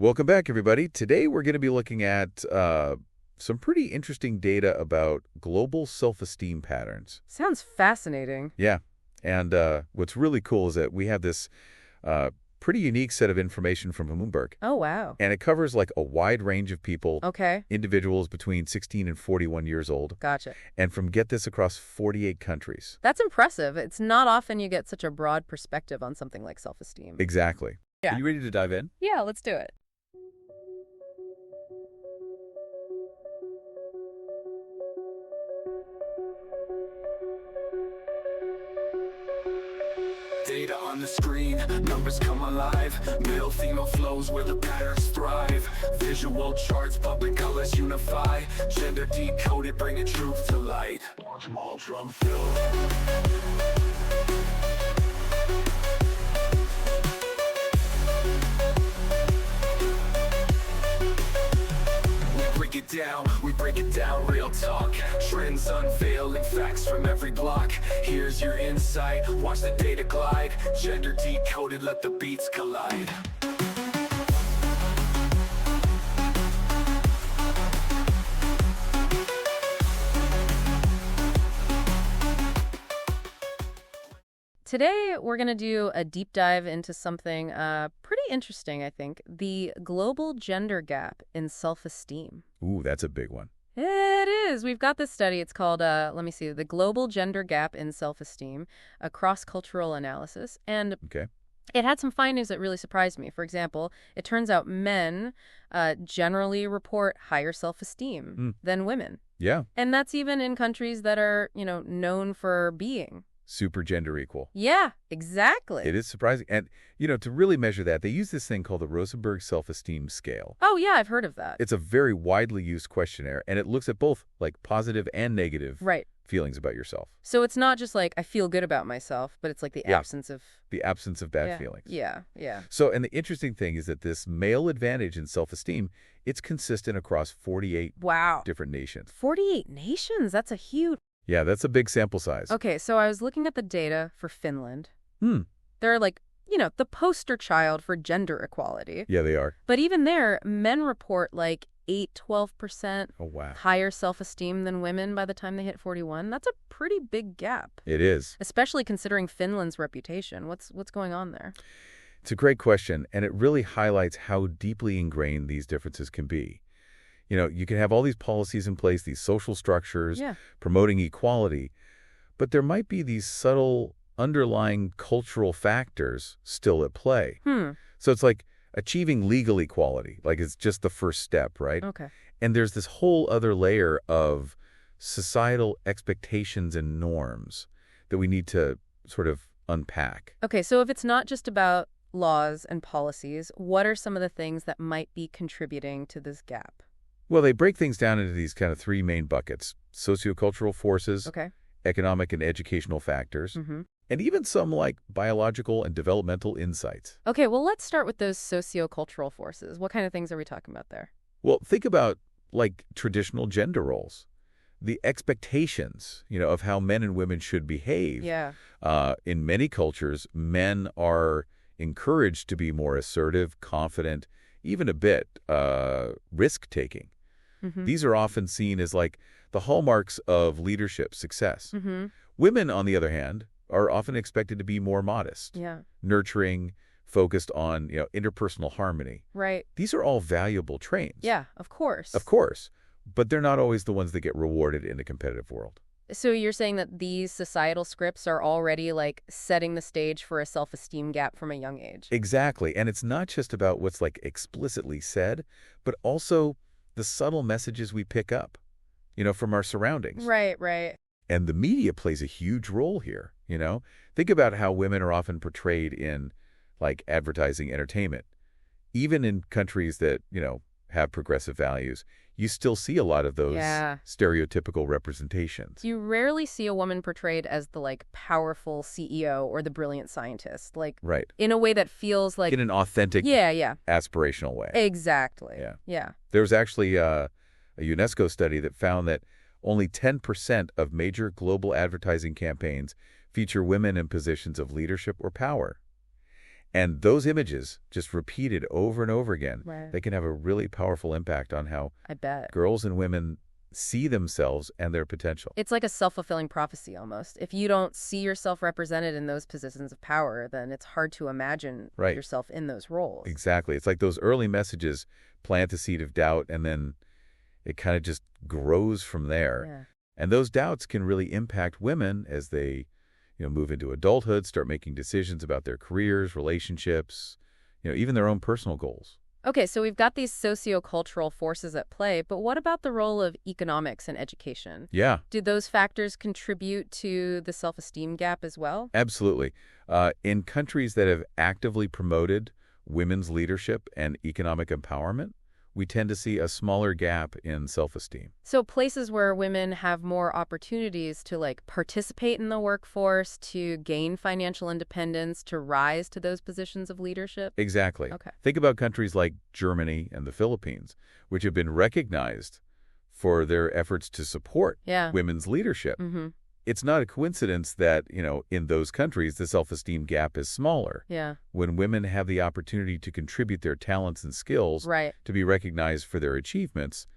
Welcome back, everybody. Today we're going to be looking at some pretty interesting data about global self-esteem patterns. Sounds fascinating. Yeah, and what's really cool is that we have this pretty unique set of information from Bloomberg. Oh, wow. And it covers like a wide range of people, Okay. individuals between 16 and 41 years old, Gotcha. and from, get this, across 48 countries. That's impressive. It's not often you get such a broad perspective on something like self-esteem. Exactly. Yeah. Are you ready to dive in? Yeah, let's do it. Data on the screen, numbers come alive. Male, female flows where the patterns thrive. Visual charts, public colors unify. Gender decoded, bringing truth to light. Watch them all drum fill. We break it down, real talk. Trends unveiling, facts from every block. Here's your insight, watch the data glide. Gender decoded, let the beats collide. Today, we're going to do a deep dive into something pretty interesting, I think. The global gender gap in self-esteem. Ooh, that's a big one. It is. We've got this study. It's called, let me see, The Global Gender Gap in Self-Esteem, a cross-cultural analysis. And Okay. it had some findings that really surprised me. For example, it turns out men generally report higher self-esteem than women. Yeah. And that's even in countries that are, known for being. Super gender equal. Yeah, exactly. It is surprising. And, to really measure that, they use this thing called the Rosenberg Self-Esteem Scale. Oh, yeah, I've heard of that. It's a very widely used questionnaire, and it looks at both, like, positive and negative Right. feelings about yourself. So it's not just like, I feel good about myself, but it's like the Yeah. absence of... The absence of bad yeah. feelings. Yeah, yeah. So, and the interesting thing is that this male advantage in self-esteem, it's consistent across 48 Wow. different nations. 48 nations? That's a huge... Yeah, that's a big sample size. Okay, so I was looking at the data for Finland. Hmm. They're like, the poster child for gender equality. Yeah, they are. But even there, men report like 12% Oh, wow. higher self-esteem than women by the time they hit 41. That's a pretty big gap, It is. especially considering Finland's reputation. What's going on there? It's a great question, and it really highlights how deeply ingrained these differences can be. You can have all these policies in place, these social structures, Yeah. promoting equality, but there might be these subtle underlying cultural factors still at play. So it's like achieving legal equality, like it's just the first step, right? Okay. And there's this whole other layer of societal expectations and norms that we need to sort of unpack. Okay, so if it's not just about laws and policies, what are some of the things that might be contributing to this gap? Well, they break things down into these kind of three main buckets: sociocultural forces, Okay. economic and educational factors, Mm-hmm. and even some like biological and developmental insights. Okay, well, let's start with those sociocultural forces. What kind of things are we talking about there? Well, think about like traditional gender roles, the expectations, of how men and women should behave. Yeah. In many cultures, men are encouraged to be more assertive, confident, even a bit risk-taking. Mm-hmm. These are often seen as like the hallmarks of leadership success. Mm-hmm. Women, on the other hand, are often expected to be more modest, Yeah. nurturing, focused on, interpersonal harmony. Right. These are all valuable traits. Yeah, of course. Of course, but they're not always the ones that get rewarded in a competitive world. So you're saying that these societal scripts are already like setting the stage for a self-esteem gap from a young age? Exactly, and it's not just about what's like explicitly said, but also the subtle messages we pick up, from our surroundings. Right, right. And the media plays a huge role here, Think about how women are often portrayed in, like, advertising entertainment. Even in countries that, have progressive values, you still see a lot of those Yeah. stereotypical representations. You rarely see a woman portrayed as the like powerful CEO or the brilliant scientist, like Right. in a way that feels like... In an authentic, Yeah. aspirational way. Exactly. Yeah. Yeah. There was actually a UNESCO study that found that only 10% of major global advertising campaigns feature women in positions of leadership or power. And those images, just repeated over and over again, Right. they can have a really powerful impact on how I bet. girls and women see themselves and their potential. It's like a self-fulfilling prophecy almost. If you don't see yourself represented in those positions of power, then it's hard to imagine Right. yourself in those roles. Exactly. It's like those early messages plant the seed of doubt, and then it kind of just grows from there. Yeah. And those doubts can really impact women as they, move into adulthood, start making decisions about their careers, relationships, even their own personal goals. Okay, so we've got these sociocultural forces at play, but what about the role of economics and education? Yeah, Do those factors contribute to the self-esteem gap as well? absolutely. In countries that have actively promoted women's leadership and economic empowerment, we tend to see a smaller gap in self-esteem. So places where women have more opportunities to participate in the workforce, to gain financial independence, to rise to those positions of leadership? Exactly. Okay. Think about countries like Germany and the Philippines, which have been recognized for their efforts to support Yeah. women's leadership. Mm-hmm. It's not a coincidence that, in those countries, the self-esteem gap is smaller. Yeah. When women have the opportunity to contribute their talents and skills Right. to be recognized for their achievements,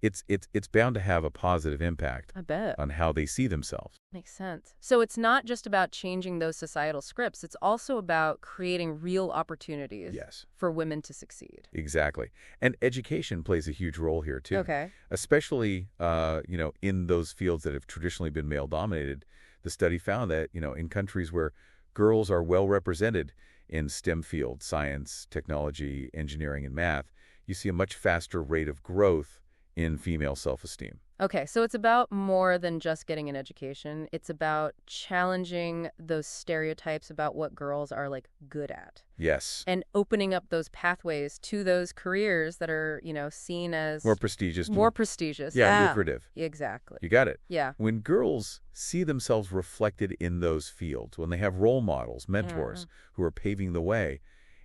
it's bound to have a positive impact I bet. on how they see themselves. Makes sense. So it's not just about changing those societal scripts. It's also about creating real opportunities Yes, for women to succeed. exactly. And education plays a huge role here, too. Okay. Especially, in those fields that have traditionally been male-dominated. The study found that, in countries where girls are well represented in STEM fields, science, technology, engineering, and math, you see a much faster rate of growth in female self-esteem. Okay, so it's about more than just getting an education. It's about challenging those stereotypes about what girls are good at Yes. and opening up those pathways to those careers that are, seen as More prestigious. more prestigious. Yeah, lucrative. Exactly. You got it. Yeah. When girls see themselves reflected in those fields, when they have role models, mentors who are paving the way,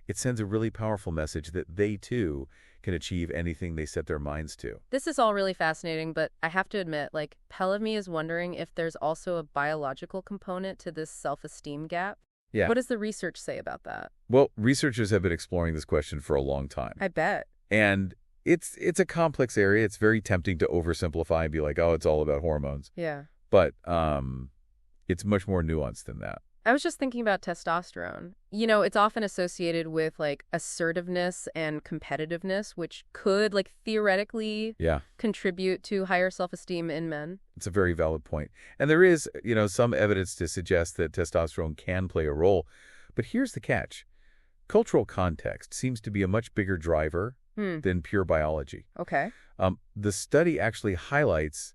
it sends a really powerful message that they, too, can achieve anything they set their minds to. This is all really fascinating, but I have to admit, part of me is wondering if there's also a biological component to this self-esteem gap. Yeah. What does the research say about that? Well, researchers have been exploring this question for a long time. I bet. And it's a complex area. It's very tempting to oversimplify and be like, oh, it's all about hormones. Yeah. But it's much more nuanced than that. I was just thinking about testosterone. It's often associated with assertiveness and competitiveness, which could theoretically Yeah. contribute to higher self-esteem in men. It's a very valid point. And there is, some evidence to suggest that testosterone can play a role. But here's the catch. Cultural context seems to be a much bigger driver than pure biology. Okay. The study actually highlights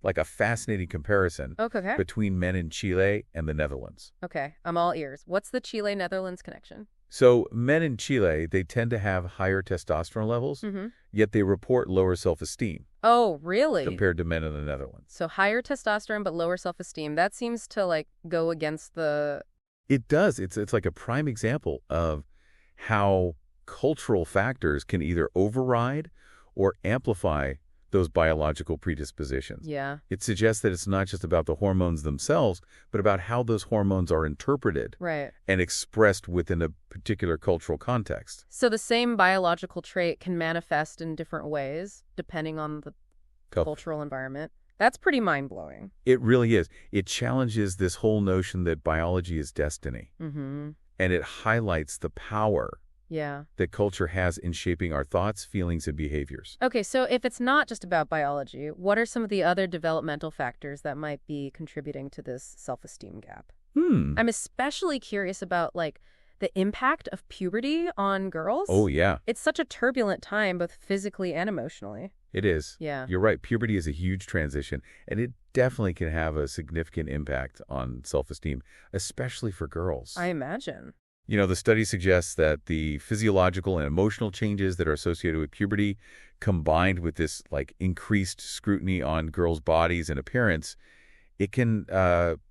a fascinating comparison Okay. between men in Chile and the Netherlands. Okay. I'm all ears. What's the Chile-Netherlands connection? So men in Chile, they tend to have higher testosterone levels, Mm-hmm. yet they report lower self-esteem Oh, really? compared to men in the Netherlands. So higher testosterone but lower self-esteem. That seems to go against the... It does. It's like a prime example of how cultural factors can either override or amplify those biological predispositions. Yeah. It suggests that it's not just about the hormones themselves, but about how those hormones are interpreted Right. and expressed within a particular cultural context. So the same biological trait can manifest in different ways depending on the cultural environment. That's pretty mind-blowing. It really is. It challenges this whole notion that biology is destiny. Mm-hmm. And it highlights the power Yeah. that culture has in shaping our thoughts, feelings, and behaviors. Okay, so if it's not just about biology, what are some of the other developmental factors that might be contributing to this self-esteem gap? I'm especially curious about, the impact of puberty on girls. Oh, yeah, It's such a turbulent time, both physically and emotionally. it is. Yeah. You're right. Puberty is a huge transition, and it definitely can have a significant impact on self-esteem, especially for girls. I imagine. The study suggests that the physiological and emotional changes that are associated with puberty, combined with this increased scrutiny on girls' bodies and appearance, it can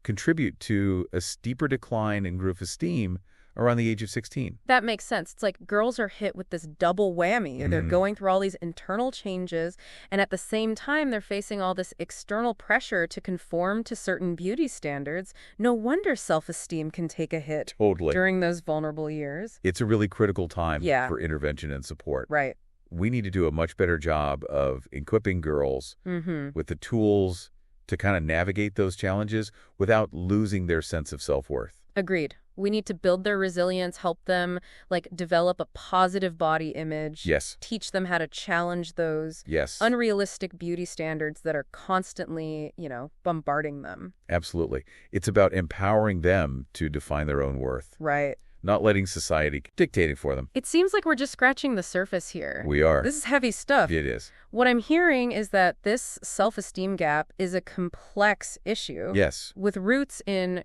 contribute to a steeper decline in self-esteem around the age of 16. That makes sense. It's like girls are hit with this double whammy. They're going through all these internal changes, and at the same time, they're facing all this external pressure to conform to certain beauty standards. No wonder self-esteem can take a hit Totally. during those vulnerable years. It's a really critical time Yeah. for intervention and support. Right. We need to do a much better job of equipping girls with the tools to kind of navigate those challenges without losing their sense of self-worth. Agreed. We need to build their resilience, help them develop a positive body image. Yes. Teach them how to challenge those Yes. unrealistic beauty standards that are constantly, bombarding them. Absolutely. It's about empowering them to define their own worth, Right. not letting society dictate it for them. It seems like we're just scratching the surface here. We are. This is heavy stuff. It is. What I'm hearing is that this self-esteem gap is a complex issue. Yes. With roots in,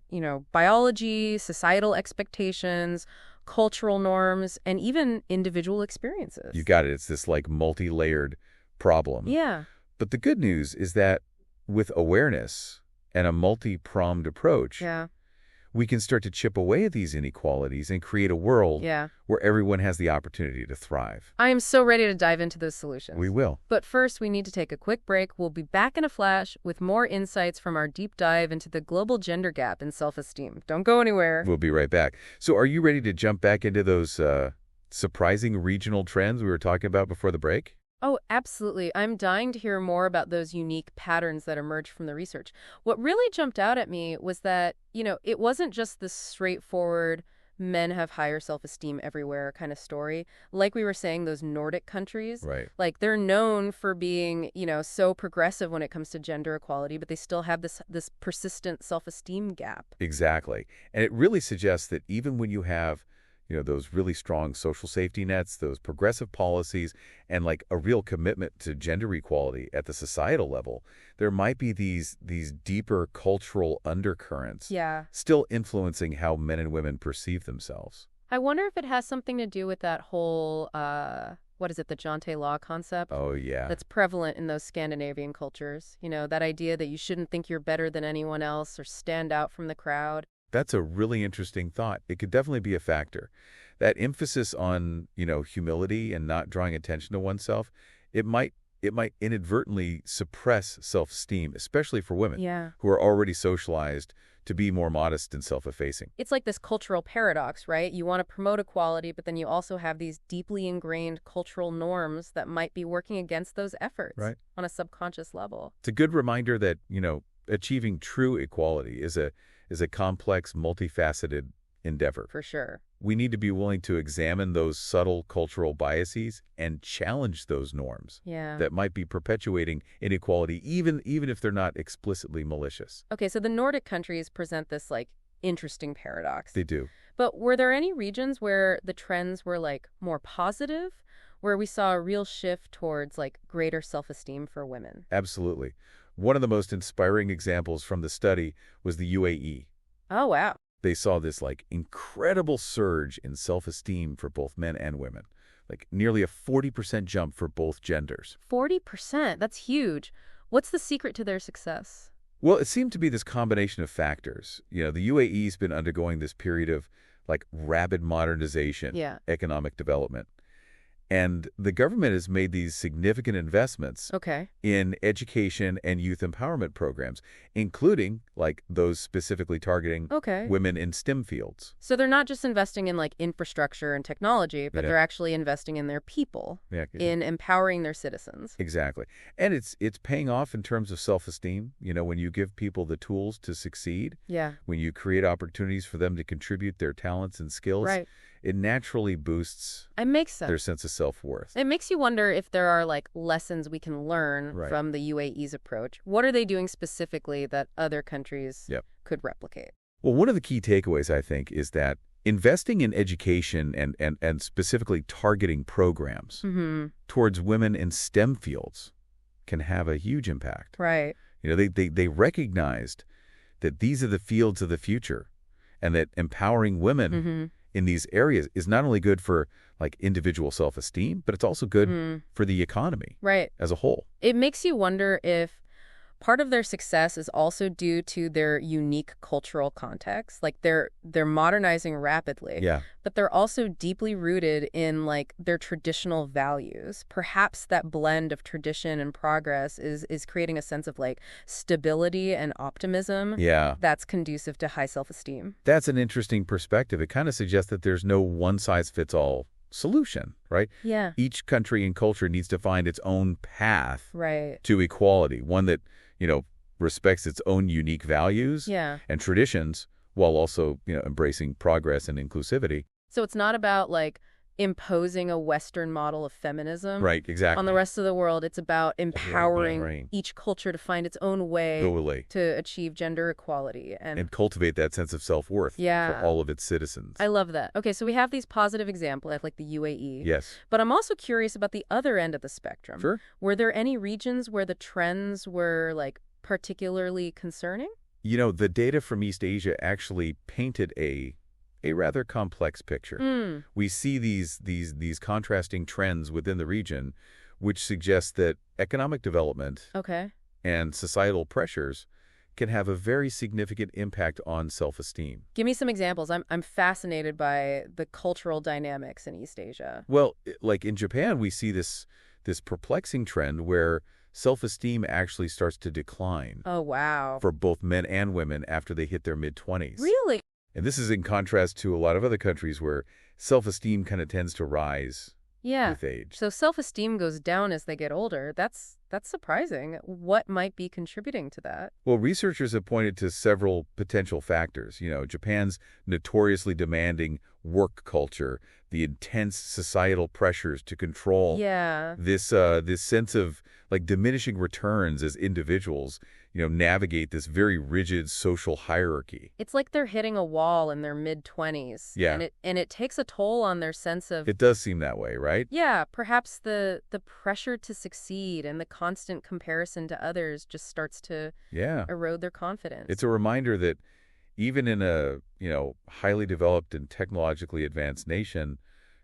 biology, societal expectations, cultural norms, and even individual experiences. You got it. It's this multi-layered problem. Yeah. But the good news is that with awareness and a multi-pronged approach, Yeah. we can start to chip away at these inequalities and create a world where everyone has the opportunity to thrive. I am so ready to dive into those solutions. We will. But first, we need to take a quick break. We'll be back in a flash with more insights from our deep dive into the global gender gap in self-esteem. Don't go anywhere. We'll be right back. So are you ready to jump back into those surprising regional trends we were talking about before the break? Oh, absolutely. I'm dying to hear more about those unique patterns that emerged from the research. What really jumped out at me was that, it wasn't just this straightforward men have higher self-esteem everywhere kind of story. Like we were saying, those Nordic countries, Right. they're known for being, so progressive when it comes to gender equality, but they still have this persistent self-esteem gap. Exactly. And it really suggests that even when you have those really strong social safety nets, those progressive policies, and a real commitment to gender equality at the societal level, there might be these deeper cultural undercurrents still influencing how men and women perceive themselves. I wonder if it has something to do with that whole, the Jante law concept? Oh, yeah. That's prevalent in those Scandinavian cultures. That idea that you shouldn't think you're better than anyone else or stand out from the crowd. That's a really interesting thought. It could definitely be a factor. That emphasis on, humility and not drawing attention to oneself, it might inadvertently suppress self-esteem, especially for women who are already socialized to be more modest and self-effacing. It's like this cultural paradox, right? You want to promote equality, but then you also have these deeply ingrained cultural norms that might be working against those efforts on a subconscious level. It's a good reminder that, achieving true equality is a complex, multifaceted endeavor. For sure. We need to be willing to examine those subtle cultural biases and challenge those norms that might be perpetuating inequality, even if they're not explicitly malicious. Okay, so the Nordic countries present this, interesting paradox. They do. But were there any regions where the trends were, more positive, where we saw a real shift towards, greater self-esteem for women? Absolutely. One of the most inspiring examples from the study was the UAE. Oh, wow. They saw this incredible surge in self-esteem for both men and women, nearly a 40% jump for both genders. 40%? That's huge. What's the secret to their success? Well, it seemed to be this combination of factors. The UAE's been undergoing this period of rapid modernization, economic development. And the government has made these significant investments in education and youth empowerment programs, including those specifically targeting women in STEM fields. So they're not just investing in infrastructure and technology, but they're actually investing in their people, in empowering their citizens. Exactly. And it's paying off in terms of self-esteem. When you give people the tools to succeed, when you create opportunities for them to contribute their talents and skills, it naturally boosts their sense of self-worth. It makes you wonder if there are lessons we can learn from the UAE's approach. What are they doing specifically that other countries could replicate? Well, one of the key takeaways, I think, is that investing in education and specifically targeting programs towards women in STEM fields can have a huge impact. Right. They recognized that these are the fields of the future and that empowering women in these areas is not only good for individual self-esteem, but it's also good for the economy as a whole. It makes you wonder if part of their success is also due to their unique cultural context. Like they're modernizing rapidly, Yeah. but they're also deeply rooted in like their traditional values. Perhaps that blend of tradition and progress is creating a sense of like stability and optimism Yeah. that's conducive to high self-esteem. That's an interesting perspective. It kind of suggests that there's no one-size-fits-all solution, right? Yeah. Each country and culture needs to find its own path Right. to equality, one that, respects its own unique values Yeah. and traditions while also, embracing progress and inclusivity. So it's not about like imposing a Western model of feminism Right, exactly. on the rest of the world. It's about empowering Right. each culture to find its own way Totally. to achieve gender equality. And cultivate that sense of self-worth Yeah. for all of its citizens. I love that. Okay, so we have these positive examples like the UAE. Yes. But I'm also curious about the other end of the spectrum. Sure. Were there any regions where the trends were like particularly concerning? The data from East Asia actually painted a rather complex picture. We see these contrasting trends within the region, which suggests that economic development Okay. and societal pressures can have a very significant impact on self-esteem. Give me some examples. I'm fascinated by the cultural dynamics in East Asia. Well, like in Japan, we see this perplexing trend where self-esteem actually starts to decline Oh, wow. for both men and women after they hit their mid-20s. Really? And this is in contrast to a lot of other countries where self-esteem kind of tends to rise Yeah. with age. So self-esteem goes down as they get older. That's surprising. What might be contributing to that? Well, researchers have pointed to several potential factors. Japan's notoriously demanding work culture, the intense societal pressures to control Yeah. this sense of like diminishing returns as individuals, navigate this very rigid social hierarchy. It's like they're hitting a wall in their mid-20s. Yeah. And it takes a toll on their sense of It does seem that way, right? Yeah, perhaps the pressure to succeed and the constant comparison to others just starts to Yeah. erode their confidence. It's a reminder that even in a, highly developed and technologically advanced nation,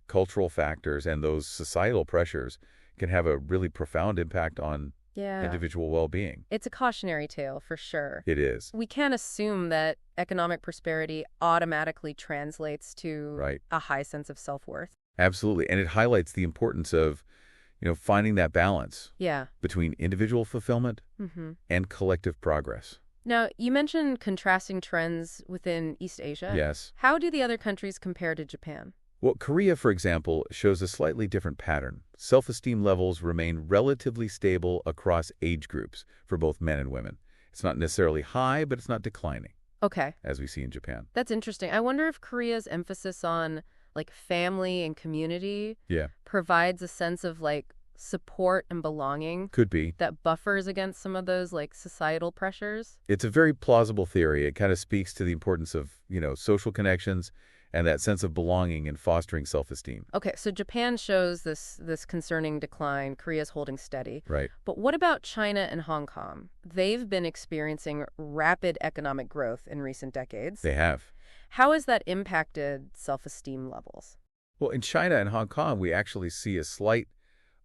cultural factors and those societal pressures can have a really profound impact on Yeah. individual well-being. It's a cautionary tale for sure. It is. We can't assume that economic prosperity automatically translates to Right. a high sense of self-worth. Absolutely. And it highlights the importance of, finding that balance Yeah. between individual fulfillment Mm-hmm. and collective progress. Now, you mentioned contrasting trends within East Asia. Yes. How do the other countries compare to Japan? Well, Korea, for example, shows a slightly different pattern. Self-esteem levels remain relatively stable across age groups for both men and women. It's not necessarily high, but it's not declining, Okay. as we see in Japan. That's interesting. I wonder if Korea's emphasis on like family and community Yeah. provides a sense of like support and belonging Could be. that buffers against some of those like societal pressures. It's a very plausible theory. It kind of speaks to the importance of, social connections and that sense of belonging and fostering self-esteem. Okay, so Japan shows this concerning decline. Korea's holding steady. Right. But what about China and Hong Kong? They've been experiencing rapid economic growth in recent decades. They have. How has that impacted self-esteem levels? Well, in China and Hong Kong, we actually see a slight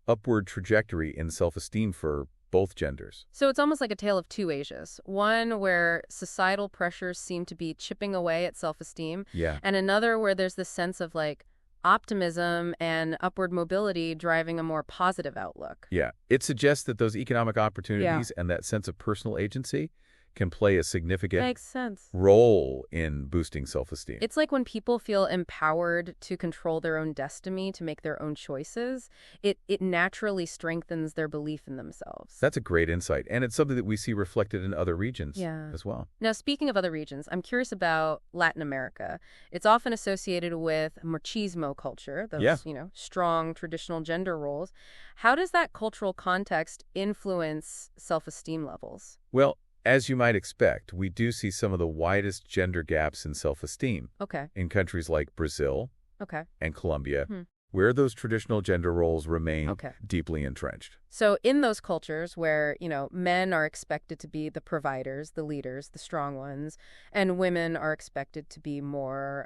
upward trajectory in self-esteem for both genders. So it's almost like a tale of two Asias. One where societal pressures seem to be chipping away at self-esteem, Yeah. and another where there's this sense of like optimism and upward mobility driving a more positive outlook. Yeah. It suggests that those economic opportunities and that sense of personal agency can play a significant Makes sense. role in boosting self-esteem. It's like when people feel empowered to control their own destiny, to make their own choices, it naturally strengthens their belief in themselves. That's a great insight, and it's something that we see reflected in other regions Yeah. as well. Now, speaking of other regions, I'm curious about Latin America. It's often associated with machismo culture, those, Yeah. Strong traditional gender roles. How does that cultural context influence self-esteem levels? Well, as you might expect, we do see some of the widest gender gaps in self-esteem Okay. in countries like Brazil Okay. and Colombia, Hmm. where those traditional gender roles remain Okay. deeply entrenched. So in those cultures where, men are expected to be the providers, the leaders, the strong ones, and women are expected to be more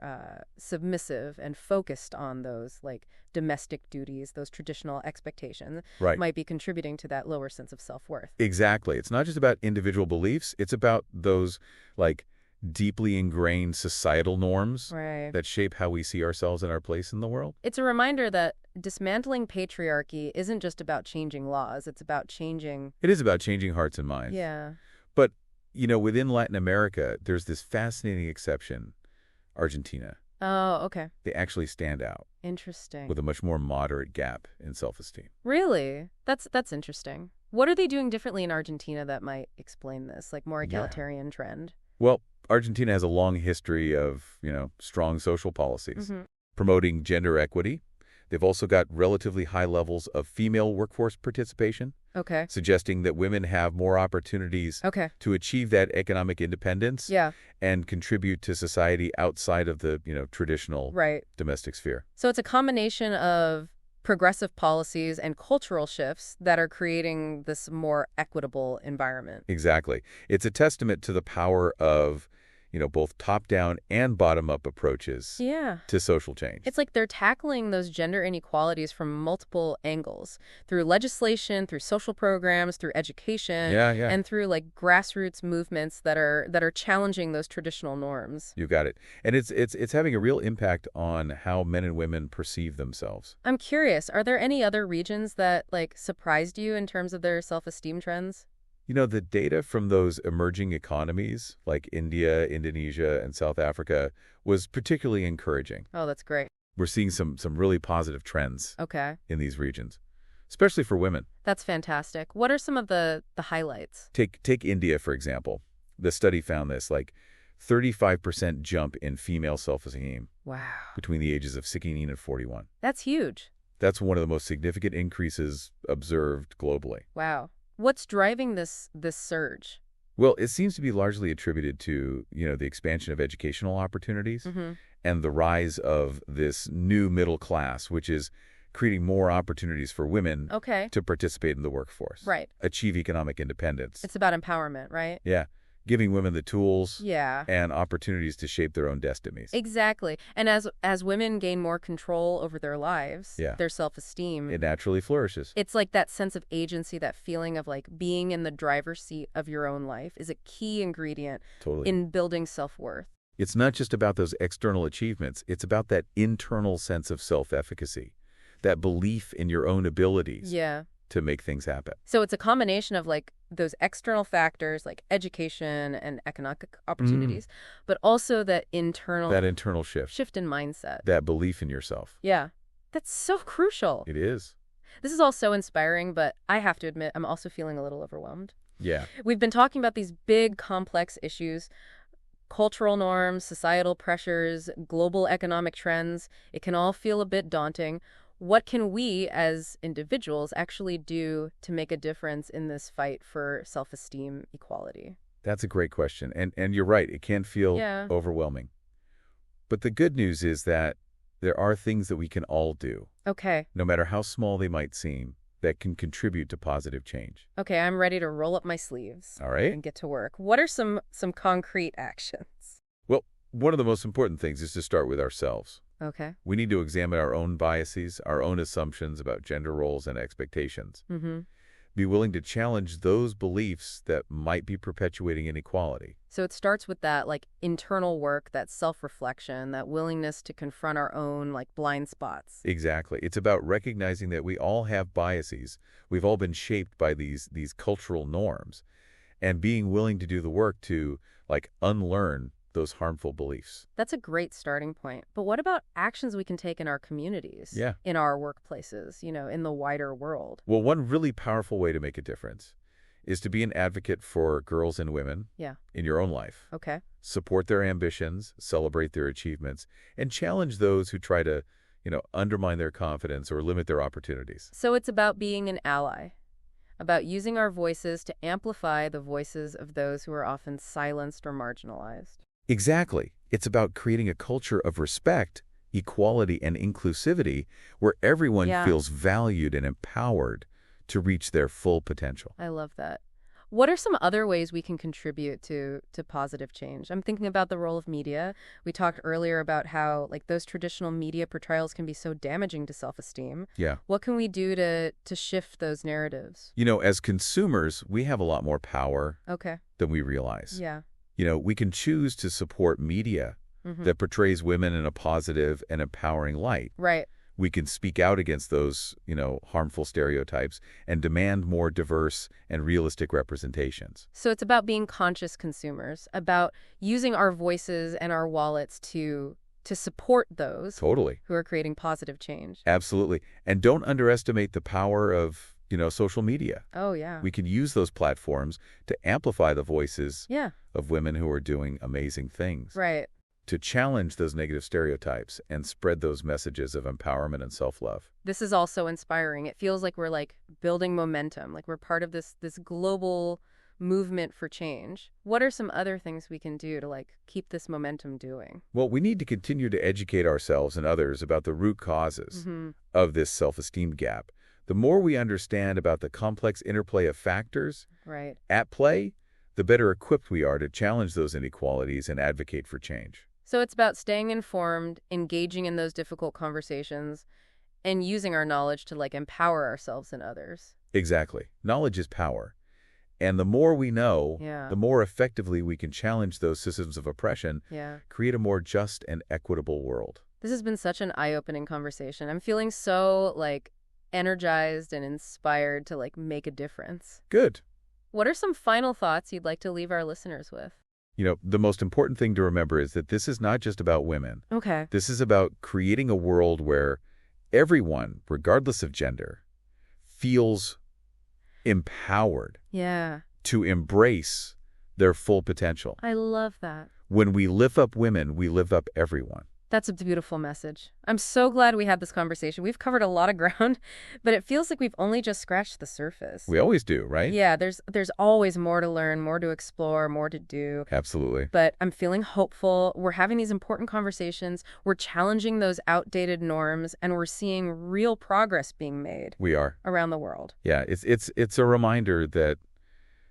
submissive and focused on those like domestic duties, those traditional expectations, Right. might be contributing to that lower sense of self-worth. Exactly. It's not just about individual beliefs. It's about those like deeply ingrained societal norms Right. that shape how we see ourselves and our place in the world. It's a reminder that dismantling patriarchy isn't just about changing laws. It's about changing. It is about changing hearts and minds. Yeah. But, within Latin America, there's this fascinating exception, Argentina. Oh, okay. They actually stand out Interesting. with a much more moderate gap in self-esteem. Really? That's interesting. What are they doing differently in Argentina that might explain this, like more Yeah. egalitarian trend? Well, Argentina has a long history of, strong social policies, Mm-hmm. promoting gender equity. They've also got relatively high levels of female workforce participation, Okay. suggesting that women have more opportunities Okay. to achieve that economic independence Yeah. and contribute to society outside of the, traditional Right. domestic sphere. So it's a combination of progressive policies and cultural shifts that are creating this more equitable environment. Exactly. It's a testament to the power of, both top-down and bottom-up approaches Yeah. to social change. It's like they're tackling those gender inequalities from multiple angles, through legislation, through social programs, through education, Yeah. and through like grassroots movements that are challenging those traditional norms. You got it. And it's having a real impact on how men and women perceive themselves. I'm curious, are there any other regions that like surprised you in terms of their self-esteem trends? The data from those emerging economies like India, Indonesia, and South Africa was particularly encouraging. Oh, that's great. We're seeing some really positive trends Okay. in these regions, especially for women. That's fantastic. What are some of the highlights? Take India, for example. The study found this, like 35% jump in female self-esteem Wow. between the ages of 16 and 41. That's huge. That's one of the most significant increases observed globally. Wow. What's driving this surge? Well, it seems to be largely attributed to, the expansion of educational opportunities Mm-hmm. and the rise of this new middle class, which is creating more opportunities for women Okay. to participate in the workforce, Right. achieve economic independence. It's about empowerment, right? Yeah, giving women the tools Yeah. and opportunities to shape their own destinies. Exactly. And as women gain more control over their lives, Yeah. their self-esteem, It naturally flourishes. it's like that sense of agency, that feeling of like being in the driver's seat of your own life is a key ingredient Totally. in building self-worth. It's not just about those external achievements. It's about that internal sense of self-efficacy, that belief in your own abilities Yeah. to make things happen. So it's a combination of like those external factors like education and economic opportunities, but also that That internal shift, in mindset. that belief in yourself. Yeah. That's so crucial. It is. This is all so inspiring, but I have to admit I'm also feeling a little overwhelmed. Yeah. We've been talking about these big, complex issues, cultural norms, societal pressures, global economic trends. It can all feel a bit daunting. What can we as individuals actually do to make a difference in this fight for self-esteem equality? That's a great question. And you're right. It can feel Yeah. overwhelming. But the good news is that there are things that we can all do, Okay. no matter how small they might seem, that can contribute to positive change. Okay, I'm ready to roll up my sleeves All right? and get to work. What are some concrete actions? Well, one of the most important things is to start with ourselves. Okay. We need to examine our own biases, our own assumptions about gender roles and expectations. Mm-hmm. Be willing to challenge those beliefs that might be perpetuating inequality. So it starts with that like internal work, that self-reflection, that willingness to confront our own like blind spots. Exactly. It's about recognizing that we all have biases. We've all been shaped by these cultural norms, and being willing to do the work to like unlearn those harmful beliefs. That's a great starting point. But what about actions we can take in our communities? Yeah. In our workplaces, in the wider world? Well, one really powerful way to make a difference is to be an advocate for girls and women Yeah. in your own life. Okay. Support their ambitions, celebrate their achievements, and challenge those who try to, undermine their confidence or limit their opportunities. So it's about being an ally, about using our voices to amplify the voices of those who are often silenced or marginalized. Exactly. It's about creating a culture of respect equality, and inclusivity, where everyone Yeah. feels valued and empowered to reach their full potential. I love that. What are some other ways we can contribute to positive change? I'm thinking about the role of media. We talked earlier about how like those traditional media portrayals can be so damaging to self-esteem. Yeah. What can we do to shift those narratives? As consumers, we have a lot more power Okay. than we realize. Yeah. We can choose to support media that portrays women in a positive and empowering light. Right. We can speak out against those, harmful stereotypes and demand more diverse and realistic representations. So it's about being conscious consumers, about using our voices and our wallets to support those Totally. who are creating positive change. Absolutely. And don't underestimate the power of, social media. Oh, yeah. We can use those platforms to amplify the voices Yeah. of women who are doing amazing things. Right. To challenge those negative stereotypes and spread those messages of empowerment and self-love. This is also inspiring. It feels like we're like building momentum, like we're part of this global movement for change. What are some other things we can do to like keep this momentum doing? Well, we need to continue to educate ourselves and others about the root causes of this self-esteem gap. The more we understand about the complex interplay of factors Right. at play, the better equipped we are to challenge those inequalities and advocate for change. So it's about staying informed, engaging in those difficult conversations, and using our knowledge to like empower ourselves and others. Exactly. Knowledge is power. And the more we know, Yeah. the more effectively we can challenge those systems of oppression, Yeah. create a more just and equitable world. This has been such an eye-opening conversation. I'm feeling so like energized and inspired to like make a difference. Good. What are some final thoughts you'd like to leave our listeners with? The most important thing to remember is that this is not just about women. Okay. This is about creating a world where everyone, regardless of gender, feels empowered Yeah. to embrace their full potential. I love that. When we lift up women, we lift up everyone. That's a beautiful message. I'm so glad we had this conversation. We've covered a lot of ground, but it feels like we've only just scratched the surface. We always do, right? Yeah, there's always more to learn, more to explore, more to do. Absolutely. But I'm feeling hopeful. We're having these important conversations. We're challenging those outdated norms, and we're seeing real progress being made We are. around the world. Yeah, it's a reminder that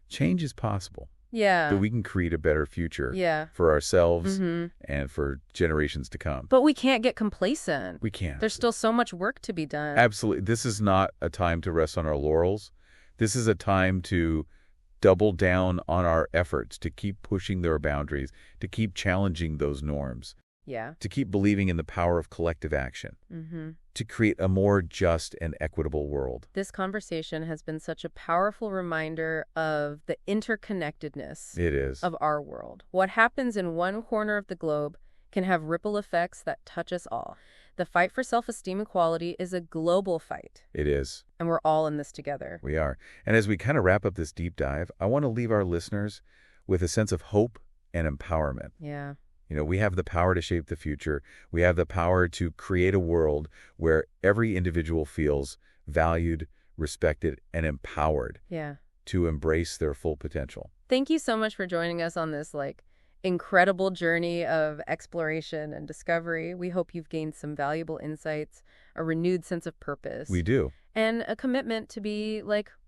change is possible. Yeah. That we can create a better future Yeah. for ourselves and for generations to come. But we can't get complacent. We can't. There's still so much work to be done. Absolutely. This is not a time to rest on our laurels. This is a time to double down on our efforts, to keep pushing their boundaries, to keep challenging those norms, Yeah. to keep believing in the power of collective action, to create a more just and equitable world. This conversation has been such a powerful reminder of the interconnectedness It is. of our world. What happens in one corner of the globe can have ripple effects that touch us all. The fight for self-esteem equality is a global fight, It is. and we're all in this together. We are. And as we kind of wrap up this deep dive, I want to leave our listeners with a sense of hope and empowerment. Yeah. We have the power to shape the future. We have the power to create a world where every individual feels valued, respected, and empowered Yeah. to embrace their full potential. Thank you so much for joining us on this incredible journey of exploration and discovery. We hope you've gained some valuable insights, a renewed sense of purpose, We do. and a commitment to be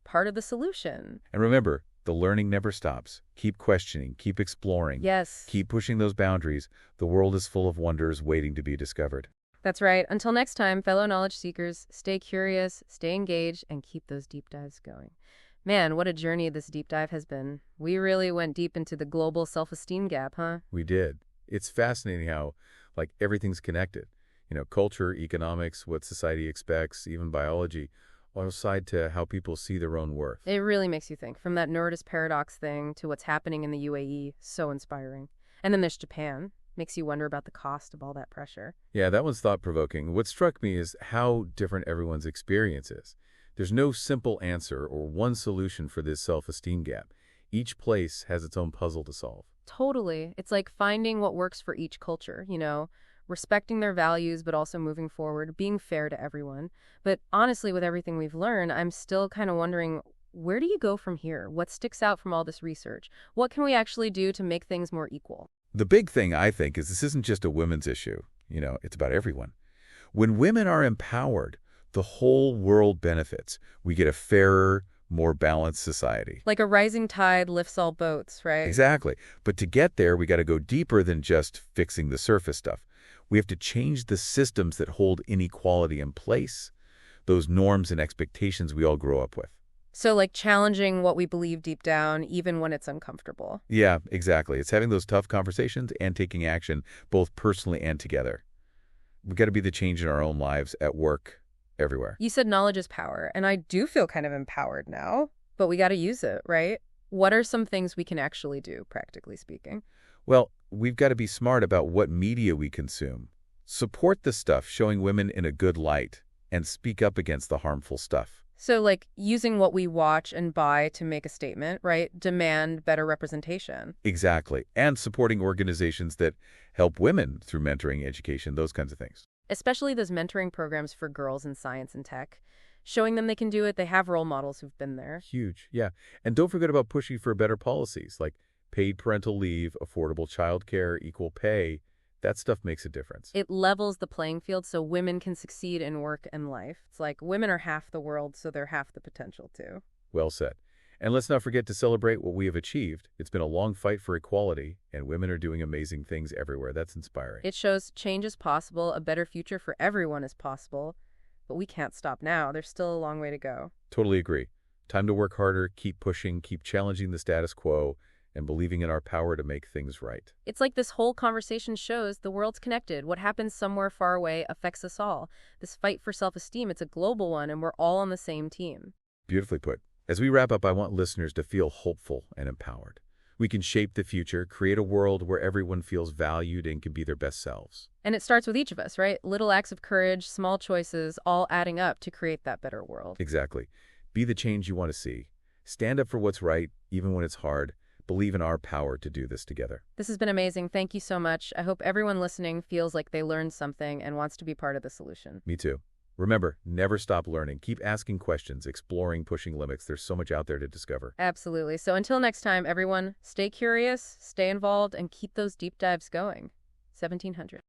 part of the solution. And remember, the learning never stops. Keep questioning, keep exploring, Yes. keep pushing those boundaries. The world is full of wonders waiting to be discovered. That's right. Until next time, fellow knowledge seekers, stay curious, stay engaged, and keep those deep dives going. Man, what a journey this deep dive has been. We really went deep into the global self-esteem gap, huh? We did. It's fascinating how, everything's connected. Culture, economics, what society expects, even biology, all tied to how people see their own worth. It really makes you think. From that nerdist paradox thing to what's happening in the UAE, so inspiring. And then there's Japan. Makes you wonder about the cost of all that pressure. Yeah, that one's thought-provoking. What struck me is how different everyone's experience is. There's no simple answer or one solution for this self-esteem gap. Each place has its own puzzle to solve. Totally. It's like finding what works for each culture, respecting their values, but also moving forward, being fair to everyone. But honestly, with everything we've learned, I'm still kind of wondering, where do you go from here? What sticks out from all this research? What can we actually do to make things more equal? The big thing, I think, is this isn't just a women's issue. It's about everyone. When women are empowered, the whole world benefits. We get a fairer, more balanced society. Like a rising tide lifts all boats, right? Exactly. But to get there, we got to go deeper than just fixing the surface stuff. We have to change the systems that hold inequality in place, those norms and expectations we all grow up with. So like challenging what we believe deep down, even when it's uncomfortable. Yeah, exactly. It's having those tough conversations and taking action, both personally and together. We've got to be the change in our own lives, at work, everywhere. You said knowledge is power, and I do feel kind of empowered now, but we got to use it, right? What are some things we can actually do, practically speaking? Well, we've got to be smart about what media we consume. Support the stuff showing women in a good light, and speak up against the harmful stuff. So like using what we watch and buy to make a statement, right? Demand better representation. Exactly. And supporting organizations that help women through mentoring, education, those kinds of things. Especially those mentoring programs for girls in science and tech. Showing them they can do it. They have role models who've been there. Huge, yeah. And don't forget about pushing for better policies like paid parental leave, affordable childcare, equal pay. That stuff makes a difference. It levels the playing field so women can succeed in work and life. It's like women are half the world, so they're half the potential too. Well said. And let's not forget to celebrate what we have achieved. It's been a long fight for equality, and women are doing amazing things everywhere. That's inspiring. It shows change is possible, a better future for everyone is possible, but we can't stop now. There's still a long way to go. Totally agree. Time to work harder, keep pushing, keep challenging the status quo, and believing in our power to make things right. It's like this whole conversation shows the world's connected. What happens somewhere far away affects us all. This fight for self-esteem, it's a global one, and we're all on the same team. Beautifully put. As we wrap up, I want listeners to feel hopeful and empowered. We can shape the future, create a world where everyone feels valued and can be their best selves. And it starts with each of us, right? Little acts of courage, small choices, all adding up to create that better world. Exactly. Be the change you want to see. Stand up for what's right, even when it's hard. Believe in our power to do this together. This has been amazing. Thank you so much. I hope everyone listening feels like they learned something and wants to be part of the solution. Me too. Remember, never stop learning. Keep asking questions, exploring, pushing limits. There's so much out there to discover. Absolutely. So until next time, everyone, stay curious, stay involved, and keep those deep dives going. 1700.